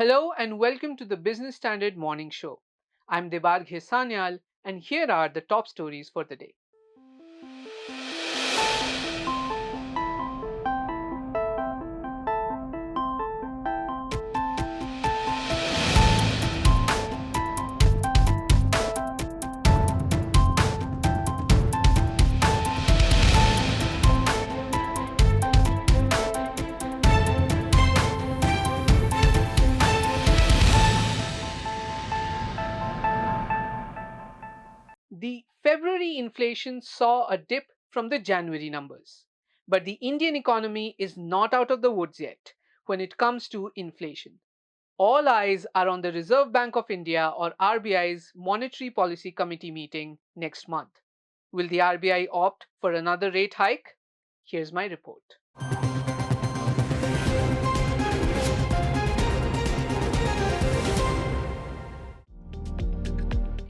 Hello and welcome to the Business Standard Morning Show. I'm Debarg Sanyal and here are the top stories for the day. The February inflation saw a dip from the January numbers. But the Indian economy is not out of the woods yet when it comes to inflation. All eyes are on the Reserve Bank of India or RBI's Monetary Policy Committee meeting next month. Will the RBI opt for another rate hike? Here's my report.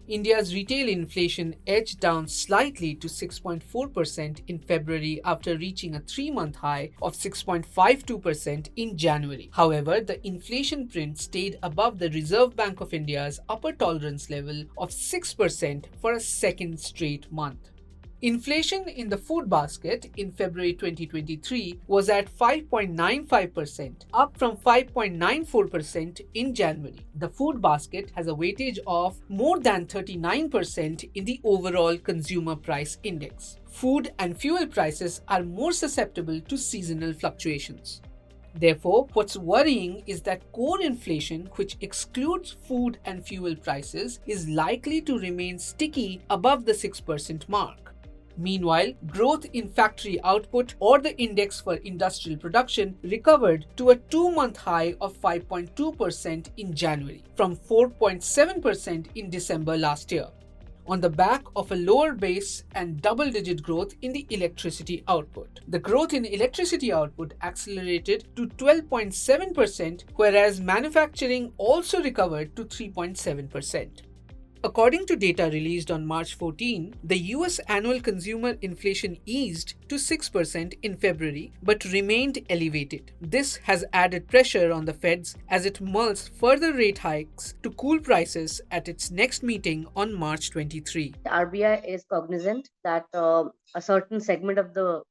India's retail inflation edged down slightly to 6.4% in February after reaching a 3-month high of 6.52% in January. However, the inflation print stayed above the Reserve Bank of India's upper tolerance level of 6% for a second straight month. Inflation in the food basket in February 2023 was at 5.95%, up from 5.94% in January. The food basket has a weightage of more than 39% in the overall consumer price index. Food and fuel prices are more susceptible to seasonal fluctuations. Therefore, what's worrying is that core inflation, which excludes food and fuel prices, is likely to remain sticky above the 6% mark. Meanwhile, growth in factory output or the index for industrial production recovered to a 2-month high of 5.2% in January from 4.7% in December last year, on the back of a lower base and double-digit growth in the electricity output. The growth in electricity output accelerated to 12.7%, whereas manufacturing also recovered to 3.7%. According to data released on March 14, the US annual consumer inflation eased to 6% in February but remained elevated. This has added pressure on the Feds as it mulls further rate hikes to cool prices at its next meeting on March 23. The RBI is cognizant that a certain segment of the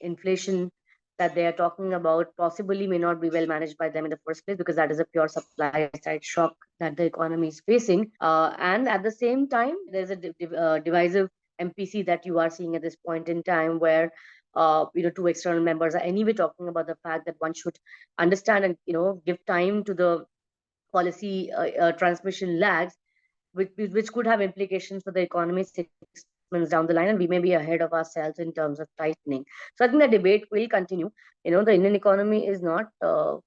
inflation that they are talking about possibly may not be well managed by them in the first place, because that is a pure supply side shock that the economy is facing. And at the same time, there's a divisive MPC that you are seeing at this point in time, where two external members are anyway talking about the fact that one should understand and give time to the policy transmission lags, which could have implications for the economy 6 months down the line, and we may be ahead of ourselves in terms of tightening. So I think the debate will continue. The Indian economy is not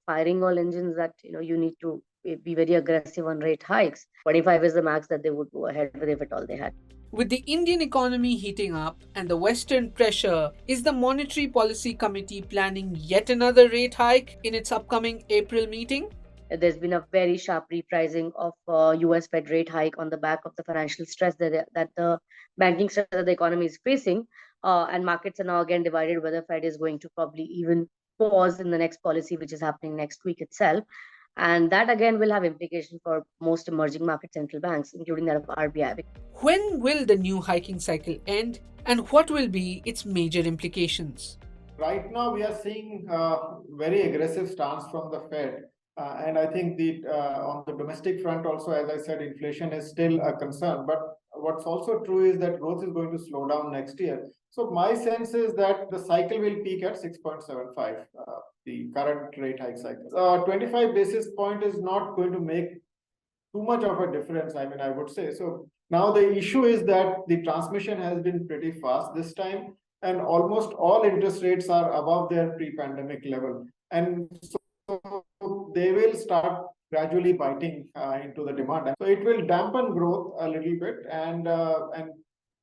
firing all engines that you need to be very aggressive on rate hikes. 25 is the max that they would go ahead with, if at all they had. With the Indian economy heating up and the Western pressure, is the Monetary Policy Committee planning yet another rate hike in its upcoming April meeting? There's been a very sharp repricing of US Fed rate hike on the back of the financial stress that the banking stress that the economy is facing. And markets are now again divided whether Fed is going to probably even pause in the next policy, which is happening next week itself. And that again will have implications for most emerging market central banks, including that of RBI. When will the new hiking cycle end, and what will be its major implications? Right now, we are seeing very aggressive stance from the Fed. And I think on the domestic front also, as I said, inflation is still a concern. But what's also true is that growth is going to slow down next year. So my sense is that the cycle will peak at 6.75, the current rate hike cycle. 25 basis point is not going to make too much of a difference, I would say. So now the issue is that the transmission has been pretty fast this time, and almost all interest rates are above their pre-pandemic level. And so they will start gradually biting into the demand. And so it will dampen growth a little bit, and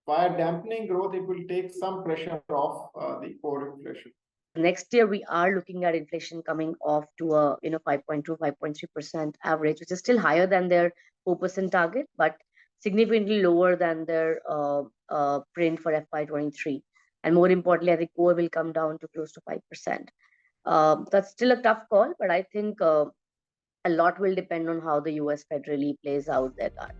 by dampening growth, it will take some pressure off the core inflation. Next year, we are looking at inflation coming off to a 5.2, 5.3% average, which is still higher than their 4% target, but significantly lower than their print for FY23. And more importantly, I think core will come down to close to 5%. That's still a tough call, but I think a lot will depend on how the US Fed really plays out their cards.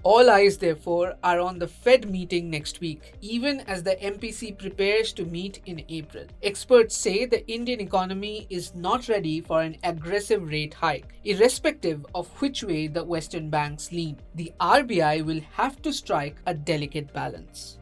All eyes, therefore, are on the Fed meeting next week, even as the MPC prepares to meet in April. Experts say the Indian economy is not ready for an aggressive rate hike, irrespective of which way the Western banks lean. The RBI will have to strike a delicate balance.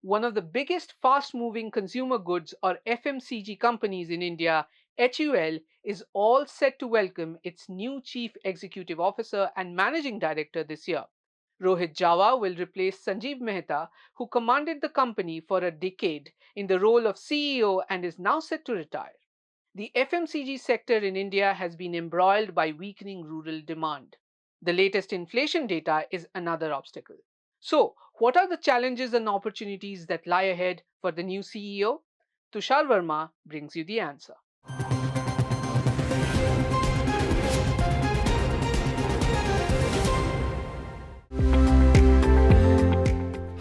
One of the biggest fast-moving consumer goods or FMCG companies in India, HUL, is all set to welcome its new Chief Executive Officer and Managing Director this year. Rohit Jawa will replace Sanjeev Mehta, who commanded the company for a decade in the role of CEO and is now set to retire. The FMCG sector in India has been embroiled by weakening rural demand. The latest inflation data is another obstacle. So, what are the challenges and opportunities that lie ahead for the new CEO? Tushar Verma brings you the answer.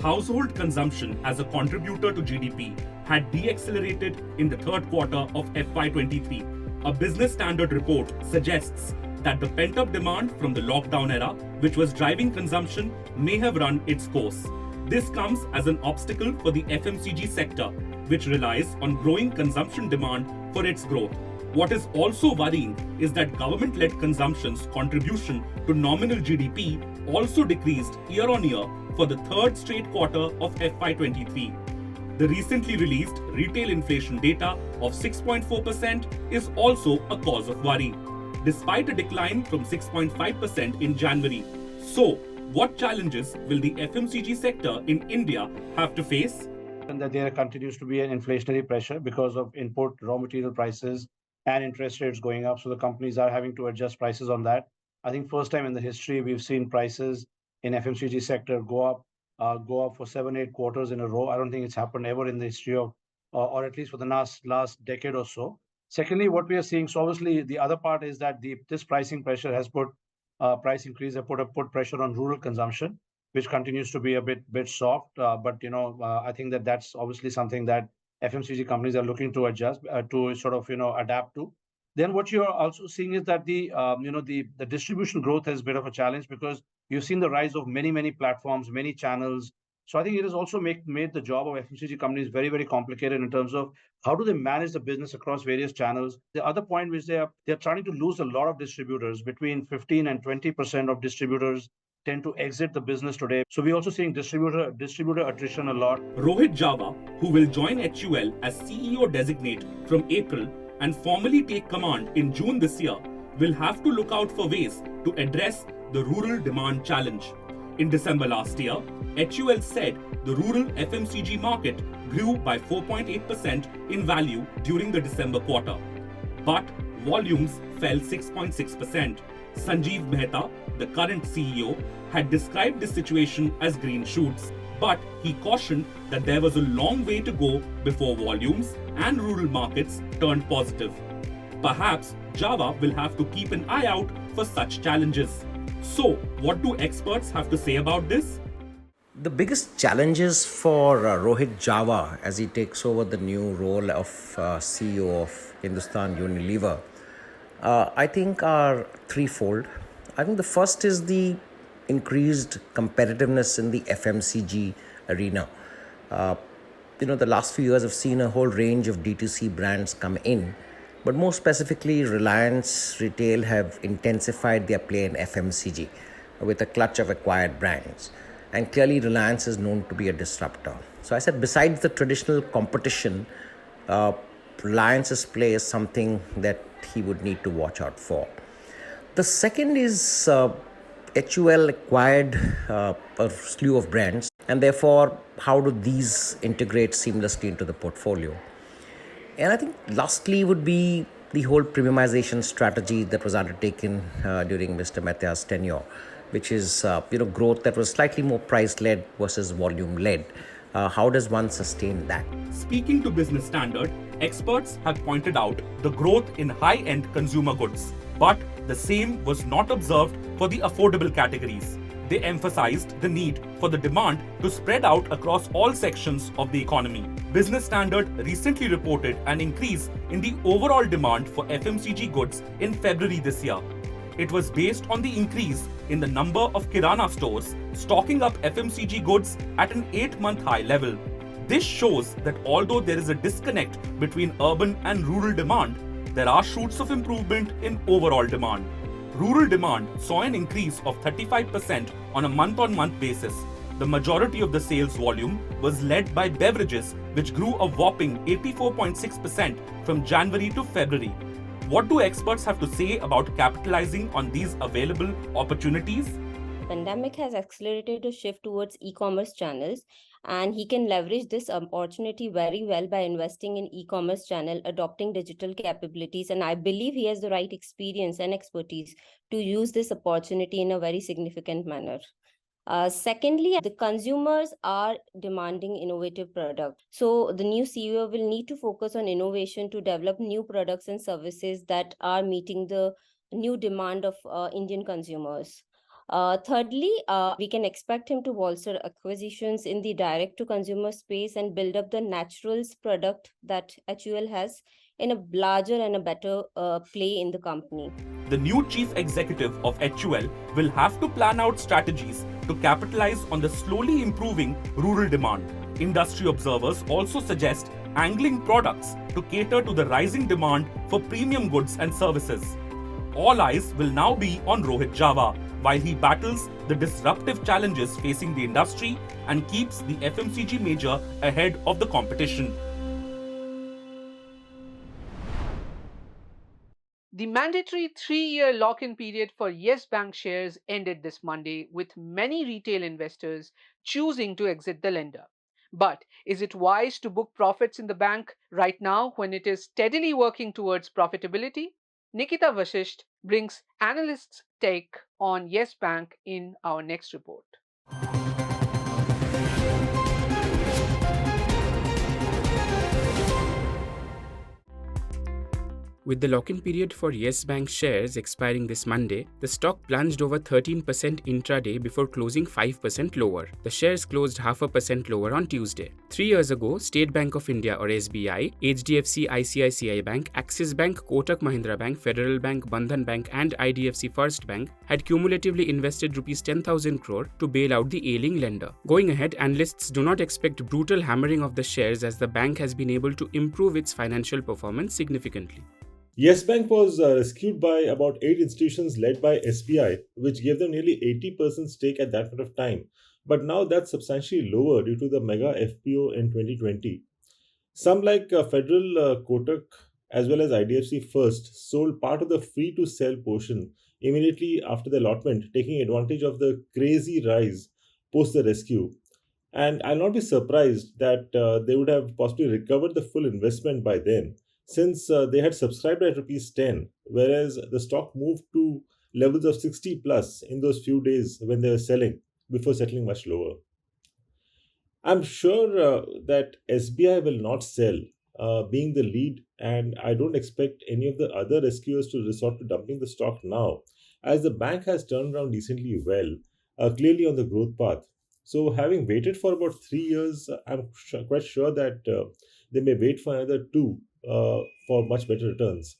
Household consumption as a contributor to GDP had deaccelerated in the third quarter of FY23. A business standard report suggests that the pent-up demand from the lockdown era, which was driving consumption, may have run its course. This comes as an obstacle for the FMCG sector, which relies on growing consumption demand for its growth. What is also worrying is that government-led consumption's contribution to nominal GDP also decreased year-on-year for the third straight quarter of FY23. The recently released retail inflation data of 6.4% is also a cause of worry, despite a decline from 6.5% in January. So, what challenges will the FMCG sector in India have to face? And that there continues to be an inflationary pressure because of input raw material prices and interest rates going up. So the companies are having to adjust prices on that. I think first time in the history we've seen prices in FMCG sector go up for 7-8 quarters in a row. I don't think it's happened ever in the history of, or at least for the last decade or so. Secondly, what we are seeing, so obviously the other part is that this pricing pressure has put price increase have put pressure on rural consumption, which continues to be a bit soft. But I think that's obviously something that FMCG companies are looking to adjust to sort of adapt to. Then what you are also seeing is that the distribution growth has a bit of a challenge because you've seen the rise of many platforms, many channels. So I think it has also made the job of FMCG companies very complicated in terms of how do they manage the business across various channels. The other point which they're trying to lose a lot of distributors, between 15 and 20% of distributors tend to exit the business today. So we're also seeing distributor attrition a lot. Rohit Jawa, who will join HUL as CEO designate from April and formally take command in June this year, will have to look out for ways to address the rural demand challenge. In December last year, HUL said the rural FMCG market grew by 4.8% in value during the December quarter, but volumes fell 6.6%. Sanjeev Mehta, the current CEO, had described this situation as green shoots, but he cautioned that there was a long way to go before volumes and rural markets turned positive. Perhaps Jawa will have to keep an eye out for such challenges. So, what do experts have to say about this? The biggest challenges for Rohit Jawa as he takes over the new role of CEO of Hindustan Unilever, I think are threefold. I think the first is the increased competitiveness in the FMCG arena. The last few years have seen a whole range of D2C brands come in, but more specifically, Reliance Retail have intensified their play in FMCG with a clutch of acquired brands. And clearly, Reliance is known to be a disruptor. So I said, besides the traditional competition, Reliance's play is something that he would need to watch out for. The second is HUL acquired a slew of brands, and therefore, how do these integrate seamlessly into the portfolio? And I think lastly would be the whole premiumization strategy that was undertaken during Mr. Mehta's tenure. which is growth that was slightly more price-led versus volume-led. How does one sustain that? Speaking to Business Standard, experts have pointed out the growth in high-end consumer goods, but the same was not observed for the affordable categories. They emphasized the need for the demand to spread out across all sections of the economy. Business Standard recently reported an increase in the overall demand for FMCG goods in February this year. It was based on the increase in the number of Kirana stores stocking up FMCG goods at an 8-month high level. This shows that although there is a disconnect between urban and rural demand, there are shoots of improvement in overall demand. Rural demand saw an increase of 35% on a month-on-month basis. The majority of the sales volume was led by beverages, which grew a whopping 84.6% from January to February. What do experts have to say about capitalizing on these available opportunities? Pandemic has accelerated a shift towards e-commerce channels, and he can leverage this opportunity very well by investing in e-commerce channel, adopting digital capabilities, and I believe he has the right experience and expertise to use this opportunity in a very significant manner. Secondly, the consumers are demanding innovative products. So the new CEO will need to focus on innovation to develop new products and services that are meeting the new demand of Indian consumers. Thirdly, we can expect him to bolster acquisitions in the direct-to-consumer space and build up the naturals product that HUL has in a larger and a better play in the company. The new chief executive of HUL will have to plan out strategies to capitalize on the slowly improving rural demand. Industry observers also suggest angling products to cater to the rising demand for premium goods and services. All eyes will now be on Rohit Jawa while he battles the disruptive challenges facing the industry and keeps the FMCG major ahead of the competition. The mandatory 3-year lock-in period for Yes Bank shares ended this Monday, with many retail investors choosing to exit the lender. But is it wise to book profits in the bank right now when it is steadily working towards profitability? Nikita Vashisht brings analysts' take on Yes Bank in our next report. With the lock-in period for Yes Bank shares expiring this Monday, the stock plunged over 13% intraday before closing 5% lower. The shares closed 0.5% lower on Tuesday. 3 years ago, State Bank of India or SBI, HDFC ICICI Bank, Axis Bank, Kotak Mahindra Bank, Federal Bank, Bandhan Bank and IDFC First Bank had cumulatively invested Rs 10,000 crore to bail out the ailing lender. Going ahead, analysts do not expect brutal hammering of the shares as the bank has been able to improve its financial performance significantly. Yes Bank was rescued by about 8 institutions led by SBI, which gave them nearly 80% stake at that point of time. But now that's substantially lower due to the mega FPO in 2020. Some like Federal, Kotak, as well as IDFC First, sold part of the free-to-sell portion immediately after the allotment, taking advantage of the crazy rise post the rescue. And I'll not be surprised that they would have possibly recovered the full investment by then, since they had subscribed at Rs 10, whereas the stock moved to levels of 60 plus in those few days when they were selling, before settling much lower. I'm sure that SBI will not sell, being the lead, and I don't expect any of the other rescuers to resort to dumping the stock now, as the bank has turned around decently well, clearly on the growth path. So having waited for about 3 years, I'm quite sure that they may wait for another 2 for much better returns.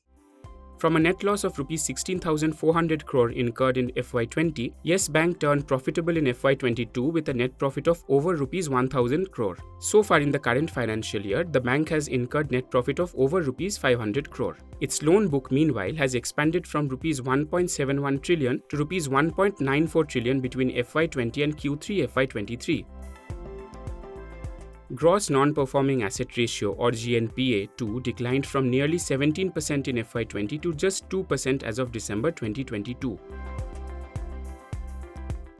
From a net loss of Rs 16,400 crore incurred in FY20, Yes Bank turned profitable in FY22 with a net profit of over Rs 1,000 crore. So far in the current financial year, the bank has incurred net profit of over Rs 500 crore. Its loan book, meanwhile, has expanded from Rs 1.71 trillion to Rs 1.94 trillion between FY20 and Q3 FY23. Gross non-performing asset ratio or GNPA 2 declined from nearly 17% in FY20 to just 2% as of December 2022.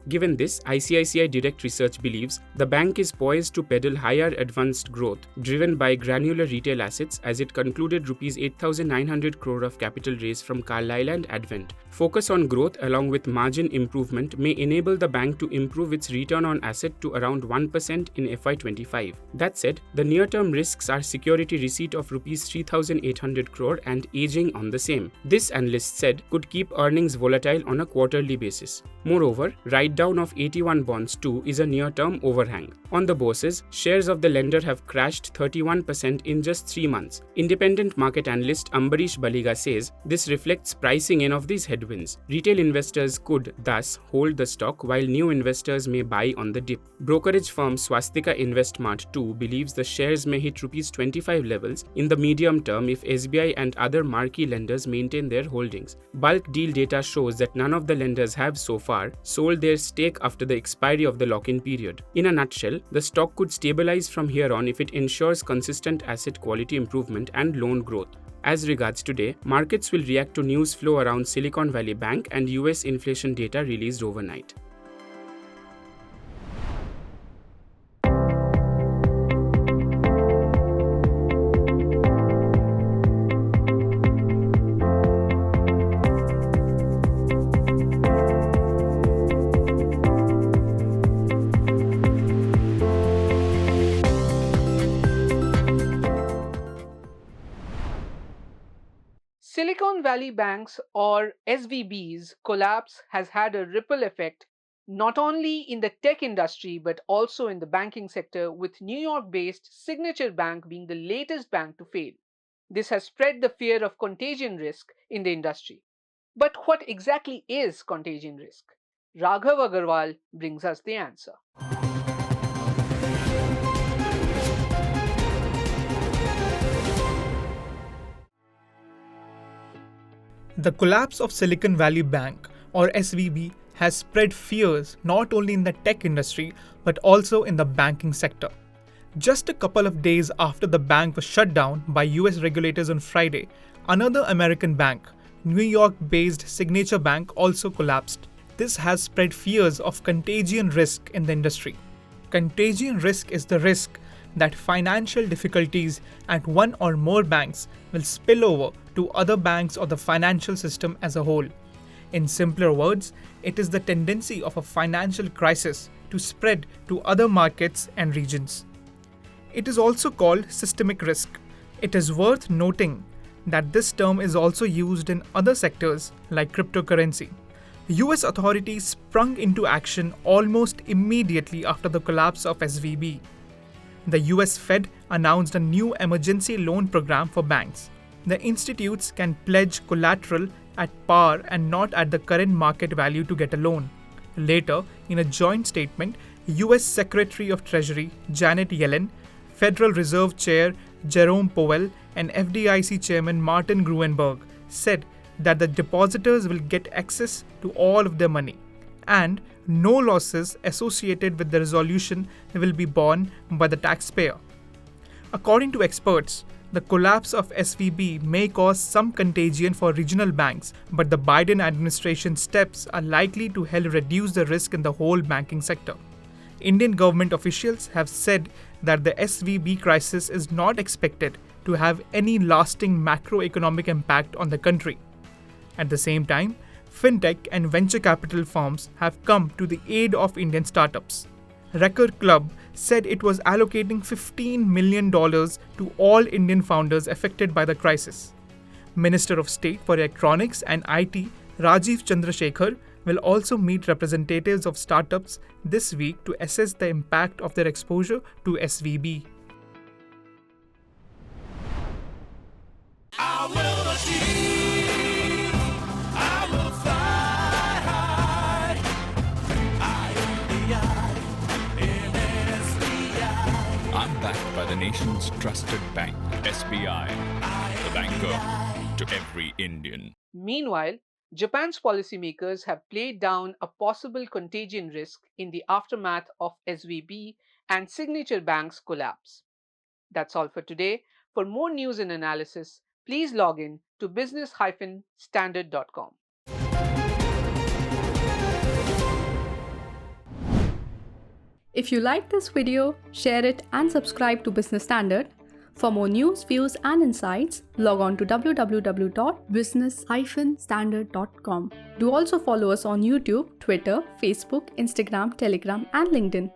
Given this, ICICI Direct Research believes the bank is poised to pedal higher advanced growth driven by granular retail assets as it concluded Rs 8,900 crore of capital raise from Carlyle and Advent. Focus on growth along with margin improvement may enable the bank to improve its return on asset to around 1% in FY25. That said, the near-term risks are security receipt of Rs 3,800 crore and aging on the same. This, analysts said, could keep earnings volatile on a quarterly basis. Moreover, write-down of 81 bonds too is a near-term overhang. On the bourses, shares of the lender have crashed 31% in just 3 months. Independent market analyst Ambarish Baliga says this reflects pricing in of these headwinds. Retail investors could thus hold the stock while new investors may buy on the dip. Brokerage firm Swastika Investmart too believes the shares may hit Rs 25 levels in the medium term if SBI and other marquee lenders maintain their holdings. Bulk deal data shows that none of the lenders have so far sold their stake after the expiry of the lock-in period. In a nutshell, the stock could stabilize from here on if it ensures consistent asset quality improvement and loan growth. As regards today, markets will react to news flow around Silicon Valley Bank and US inflation data released overnight. Silicon Valley Banks or SVB's collapse has had a ripple effect not only in the tech industry but also in the banking sector, with New York-based Signature Bank being the latest bank to fail. This has spread the fear of contagion risk in the industry. But what exactly is contagion risk? Raghav Agarwal brings us the answer. The collapse of Silicon Valley Bank, or SVB, has spread fears not only in the tech industry but also in the banking sector. Just a couple of days after the bank was shut down by US regulators on Friday, another American bank, New York-based Signature Bank, also collapsed. This has spread fears of contagion risk in the industry. Contagion risk is the risk that financial difficulties at one or more banks will spill over to other banks or the financial system as a whole. In simpler words, it is the tendency of a financial crisis to spread to other markets and regions. It is also called systemic risk. It is worth noting that this term is also used in other sectors like cryptocurrency. US authorities sprung into action almost immediately after the collapse of SVB. The US Fed announced a new emergency loan program for banks. The institutes can pledge collateral at par and not at the current market value to get a loan. Later, in a joint statement, US Secretary of Treasury Janet Yellen, Federal Reserve Chair Jerome Powell, and FDIC Chairman Martin Gruenberg said that the depositors will get access to all of their money, and no losses associated with the resolution will be borne by the taxpayer. According to experts, the collapse of SVB may cause some contagion for regional banks, but the Biden administration's steps are likely to help reduce the risk in the whole banking sector. Indian government officials have said that the SVB crisis is not expected to have any lasting macroeconomic impact on the country. At the same time, fintech and venture capital firms have come to the aid of Indian startups. Record Club said it was allocating $15 million to all Indian founders affected by the crisis. Minister of State for Electronics and IT Rajiv Chandrasekhar will also meet representatives of startups this week to assess the impact of their exposure to SVB. I'm backed by the nation's trusted bank, SBI, the banker to every Indian. Meanwhile, Japan's policymakers have played down a possible contagion risk in the aftermath of SVB and Signature Bank's collapse. That's all for today. For more news and analysis, please log in to business-standard.com. If you like this video, share it and subscribe to Business Standard. For more news, views and insights, log on to www.business-standard.com. Do also follow us on YouTube, Twitter, Facebook, Instagram, Telegram and LinkedIn.